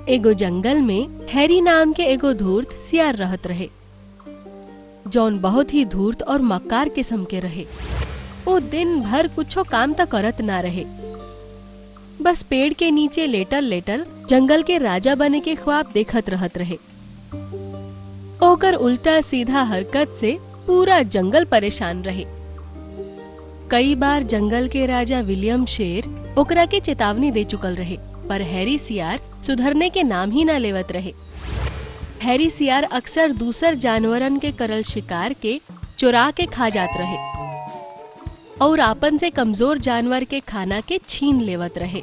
एगो जंगल में हैरी नाम के एगो धूर्त सियार रहत रहे, जौन बहुत ही धूर्त और मक्कार किस्म के रहे। वो दिन भर कुछो काम त करत ना रहे, बस पेड़ के नीचे लेटल लेटल जंगल के राजा बने के ख्वाब देखत रहत रहे। ओकर उल्टा सीधा हरकत से पूरा जंगल परेशान रहे। कई बार जंगल के राजा विलियम शेर ओकरा के चेतावनी दे चुकल रहे, पर हैरी सियार सुधरने के नाम ही ना लेवत रहे। हैरी सियार अक्सर दूसर जानवरन के करल शिकार के चुरा के खा जात रहे और आपन से कमजोर जानवर के खाना के छीन लेवत रहे।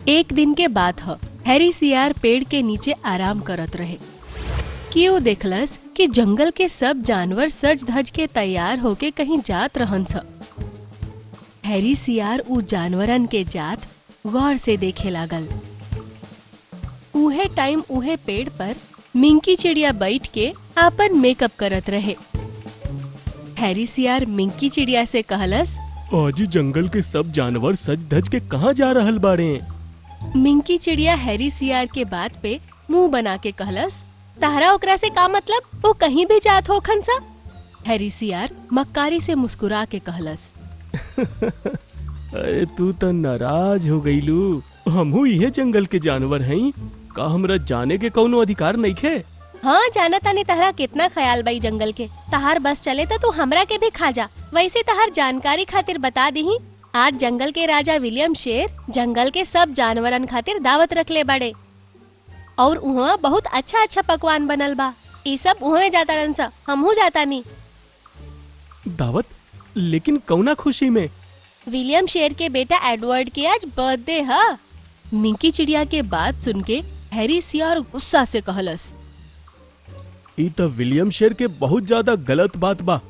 एक दिन के बात ह, हैरी सियार पेड़ के नीचे आराम करत रहे कि वो देखलस कि जंगल के सब जानवर सज धज के तैयार होके कहीं जात रहन स। हैरी सियार उ जानवरन के जात गौर से देखे लागल। उहे टाइम उहे पेड़ पर मिंकी चिड़िया बैठ के आपन मेकअप करत रहे। हैरी सियार मिंकी चिड़िया से कहलस, आज जंगल के सब जानवर सज धज के कहाँ जा रहल बाड़े? मिंकी चिड़िया हैरी सियार के बात पे मुंह बना के कहलस, तारा ओकरा से का मतलब, वो कहीं भी जात हो खनसा। हैरी सियार मक्कारी से मुस्कुरा के कहलस, अरे तू तो नाराज हो गईलू। हमहू इहे जंगल के जानवर हई, का हमरा जाने के कौनो अधिकार नइखे? हाँ जाना तानी तहरा कितना ख्याल बाई जंगल के। तहार बस चले तो तू हमरा के भी खा जा। वैसे तहार जानकारी खातिर बता दही, आज जंगल के राजा विलियम शेर जंगल के सब जानवरन खातिर दावत रखले बाड़े और उहाँ बहुत अच्छा अच्छा पकवान बनल बा। ई सब उहाँ जाता रंसा, हमहू जाता नी। दावत? लेकिन कौना खुशी में? विलियम शेर के बेटा एडवर्ड के आज बर्थडे है। मिंकी चिड़िया के बात सुन के हैरी सियार गुस्सा से कहलस, ई तो विलियम शेर के बहुत ज्यादा गलत बात बा।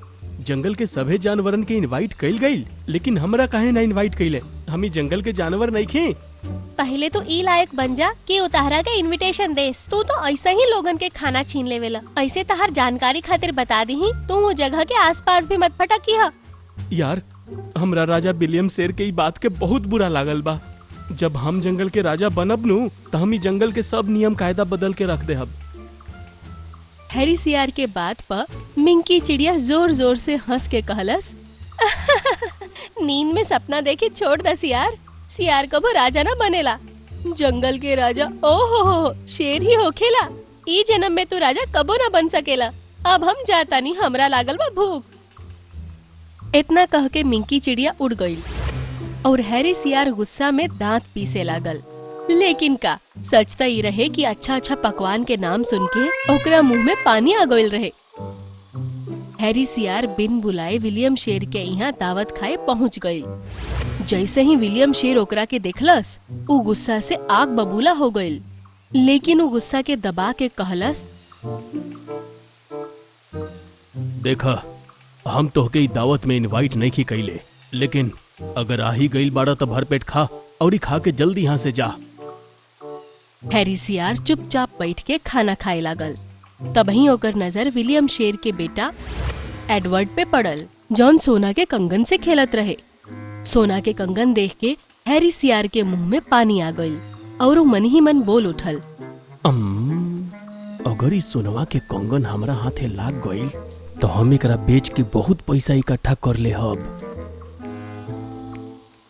जंगल के सभे जानवरन के इनवाइट कइल गइल, लेकिन हमरा काहे ना इनवाइट कइले? हम ई जंगल के जानवर नइखे। पहले तो ई लायक बन जा कि उतारा के इनविटेशन देस। तू तो ऐसा ही लोगन के खाना छीन लेवेला। ऐसे तहार जानकारी खातिर बता दही, तू वो जगह के आसपास भी मत फटकी हा। यार, हमरा राजा विलियम शेर के ई बात के बहुत बुरा लागल बा। जब हम जंगल के राजा बनब नु तो हम ई जंगल के सब नियम कायदा बदल के रख देहब। हैरी सियार के बात पर मिंकी चिड़िया जोर जोर से हंस के कहलस, नींद में सपना देखे छोड़ द सियार। सियार कबो राजा ना बनेला। जंगल के राजा ओहो शेर ही होखेला। ई जन्म में तू राजा कबो ना बन सकेला। अब हम जाता नहीं, हमरा लागल बा भूख। इतना कह के मिंकी चिड़िया उड़ गई और हैरी सियार गुस्सा में दांत पीसे लागल। लेकिन का सच त ई रहे कि अच्छा अच्छा पकवान के नाम सुन के ओकरा मुंह में पानी आ गइल रहे। हैरी सियार बिन बुलाए विलियम शेर के यहाँ दावत खाए पहुँच गई। जैसे ही विलियम शेर ओकरा के देखलस, उ गुस्सा से आग बबूला हो गइल। लेकिन उ गुस्सा के दबा के कहलस, देखा, हम तोहके ई दावत में इनवाइट नहीं की कइले, लेकिन अगर आ ही गइल बाड़ा तो भरपेट खा और ई खा के जल्दी यहाँ से जा। हैरी सियार चुपचाप बैठ के खाना खाए लागल। तबही ओकर नजर विलियम शेर के बेटा एडवर्ड पे पड़ल, जौन सोना के कंगन से खेलत रहे। सोना के कंगन देख के हैरी सियार के मुंह में पानी आ गई और वो मन ही मन बोल उठल, अगर ई सोनवा के कंगन हमरा हाथे लाग गइल तो हम एकरा बेच के बहुत पैसा इकट्ठा कर ले हब।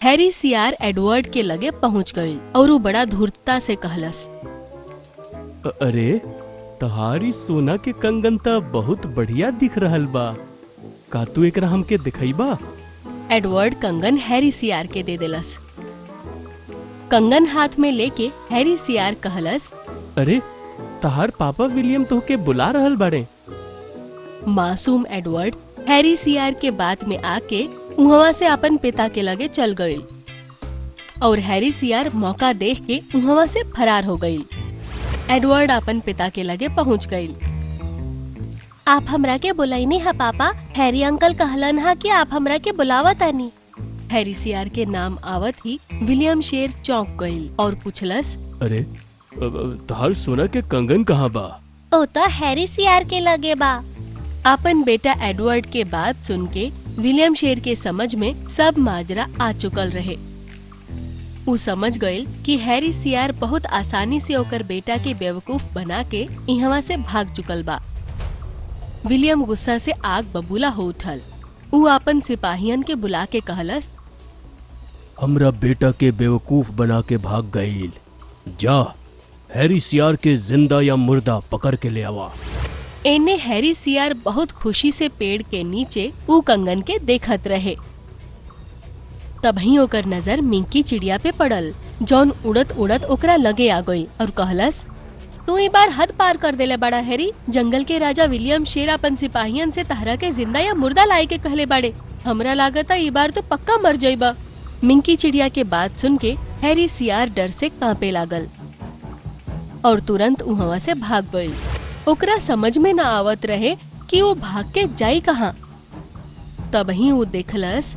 हैरी सियार एडवर्ड के लगे पहुंच गई और वो बड़ा धूर्तता से कहलस, अरे तहारी सोना के कंगन त बहुत बढ़िया दिख रहल बा। का तू एकरा हमके दिखाइबा? एडवर्ड कंगन हैरी सियार के दे देलस। कंगन हाथ में लेके हैरी सियार कहलस, अरे तहार पापा विलियम तोहके बुला रहल बाड़े। मासूम एडवर्ड हैरी सियार के बात में आके वहाँ से अपन पिता के लगे चल गई और हैरी सियार मौका देख के वहाँ से फरार हो गई। एडवर्ड अपन पिता के लगे पहुँच गई। आप हमरा के बुलाईनी हा पापा? हैरी अंकल कहलन हा कि आप हमरा के बुलावत आनी। हैरी सियार के नाम आवत ही विलियम शेर चौंक गई और पूछलस, अरे तहार सोना के कंगन कहाँ बा? ओ तो हैरी सियार के लगे बा। अपन बेटा एडवर्ड के बात सुन के विलियम शेर के समझ में सब माजरा आ चुकल रहे। ऊ समझ गईल कि हैरी सियार बहुत आसानी से ओकर बेटा के बेवकूफ बना के इहवा से भाग चुकल बा। विलियम गुस्सा से आग बबूला हो उठल। ऊ अपन सिपाहियन के बुला के कहलस, हमरा बेटा के बेवकूफ बना के भाग गईल। जा हैरी सियार के जिंदा या मुर्दा पकड़ के ले आवा। एने हैरी सियार बहुत खुशी से पेड़ के नीचे ऊ कंगन के देखत रहे। तभी ओकर नजर मिंकी चिड़िया पे पड़ल, जौन उड़त उड़त ओकरा लगे आ गई और कहलस, तू ई बार हद पार कर देले बड़ा हैरी। जंगल के राजा विलियम शेर अपन सिपाहियन से तहरा के जिंदा या मुर्दा लाए के कहले बाड़े। हमरा लागता ई बार तो पक्का मर जाइबा। मिंकी चिड़िया के बात सुन के हैरी सियार डर से कांपे लागल और तुरंत वहां से भाग गई। ओकरा समझ में न आवत रहे कि वो भाग के जाई कहाँ। तभी वो देखलस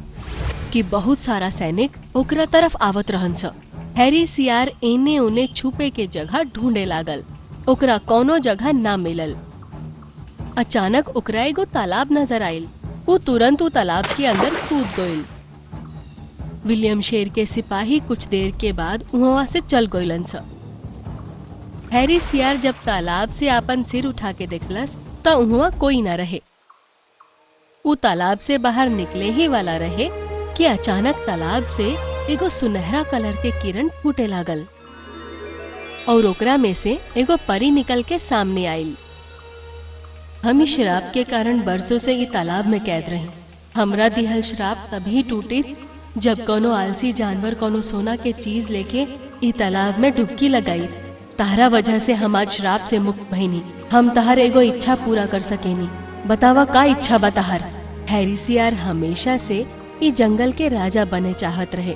कि बहुत सारा सैनिक ओकरा तरफ आवत रहन स। हैरी सियार एने ओने छुपे के जगह ढूंढे लागल। ओकरा कोनो जगह ना मिलल। अचानक ओकरा एगो तालाब नजर आयल। वो तुरंत वो तालाब के अंदर कूद गईल। विलियम शेर के सिपाही कुछ देर के बाद वहां से चल गईलन स। हैरी सियार जब तालाब से अपन सिर उठा के देखलस त वहां कोई ना रहे। वो तालाब से बाहर निकले ही वाला रहे कि अचानक तालाब से एगो सुनहरा कलर के किरण फूटे लागल और ओकरा में से एगो परी निकल के सामने आयल। हम इस श्राप के कारण बरसों से ये तालाब में कैद रही। हमरा दिहल श्राप तभी टूटी जब कोनो आलसी जानवर कोनो सोना के चीज लेके ई तालाब में डुबकी लगाई। तारा वजह से हम आज श्राप से मुक्त भईनी। हम तहर एगो इच्छा पूरा कर सकेनी। बतावा का इच्छा बा तहर? हैरी सियार हमेशा से ई जंगल के राजा बने चाहत रहे।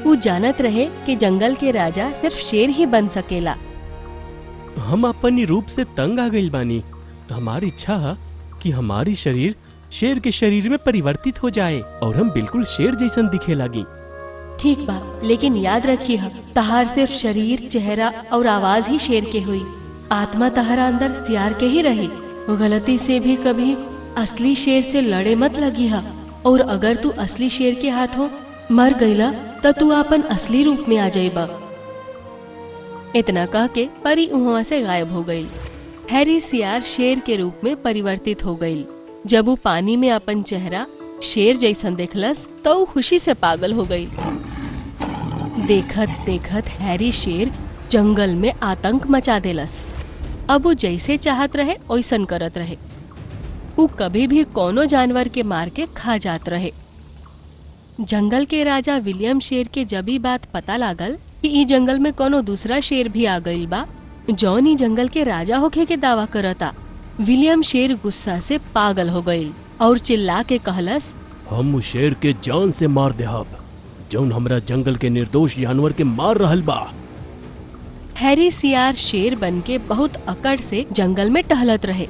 वो जानत रहे कि जंगल के राजा सिर्फ शेर ही बन सकेला। हम अपन रूप से तंग आ गइल बानी। हमारी इच्छा है कि हमारी शरीर शेर के शरीर में परिवर्तित हो जाए और हम बिल्कुल शेर जैसन दिखे लगी। ठीक बा, लेकिन याद रखिए तहार सिर्फ शरीर, चेहरा और आवाज ही शेर के हुई। आत्मा तहरा अंदर सियार के ही रही। गलती से भी कभी असली शेर से लड़े मत लगी हा। और अगर तू असली शेर के हाथों मर गईला तो तू अपन असली रूप में आ जाइबा। इतना कह के परी वहां से गायब हो गई। हैरी सियार शेर के रूप में परिवर्तित हो गई। जब वो पानी में अपन चेहरा शेर जैसन देखलस तो वो खुशी से पागल हो गई। देखत देखत हैरी शेर जंगल में आतंक मचा देलस। अब वो जैसे चाहत रहे वैसन करत रहे। वो कभी भी कोनो जानवर के मार के खा जात रहे। जंगल के राजा विलियम शेर के जब ई बात पता लागल कि ई जंगल में कोनो दूसरा शेर भी आ गईल बा जौन ई जंगल के राजा होखे के दावा करता, विलियम शेर गुस्सा से पागल हो गईल और चिल्ला के कहलस, हम शेर के जान से मार देहब जौन हमरा जंगल के निर्दोष जानवर के मार रहल बा। हैरी सियार शेर बन के बहुत अकड़ से जंगल में टहलत रहे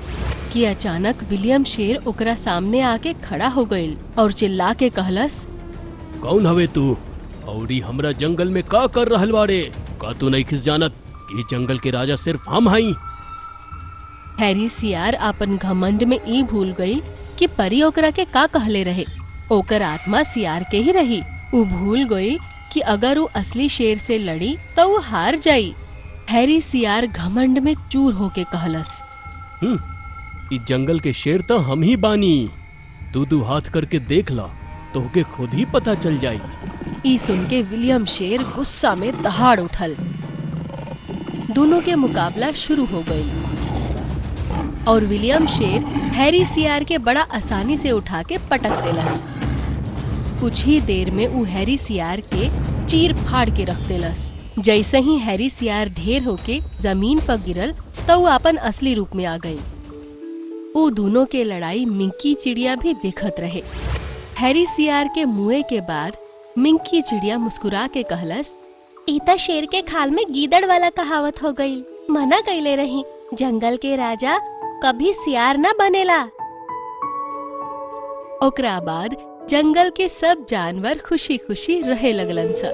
कि अचानक विलियम शेर ओकरा सामने आके खड़ा हो गईल और चिल्ला के कहलस, कौन हवे तू और ई हमरा जंगल में का कर रहल बाड़े? का तू नहीं खिस जानत कि जंगल के राजा सिर्फ हम हई? हैरी सियार अपन घमंड में ई भूल गई कि परी ओकरा के का कहले रहे। ओकर आत्मा सियार के ही रही। वो भूल गई कि अगर वो असली शेर से लड़ी तो वो हार जाई। हैरी सियार घमंड में चूर होके कहलस, इस जंगल के शेर तो हम ही बानी। तू हाथ करके देख ला तो के खुद ही पता चल जाई। ई सुन के विलियम शेर गुस्सा में दहाड़ उठल। दोनों के मुकाबला शुरू हो गई और विलियम शेर हैरी सियार के बड़ा आसानी से उठा के पटक देलस। कुछ ही देर में वो हैरी सियार के चीर फाड़ के रख देलस। जैसे ही हैरी सियार ढेर होके जमीन पर गिरल तो वो अपन असली रूप में आ गई। वो दोनों के लड़ाई मिंकी चिड़िया भी देखत रहे। हैरी सियार के मुए के बाद मिंकी चिड़िया मुस्कुरा के कहलस, ईता शेर के खाल में गीदड़ वाला कहावत हो गई। मना कइले रही, जंगल के राजा कभी सियार न बनेला। ओकरा बाद जंगल के सब जानवर खुशी खुशी रहे लगलन सा।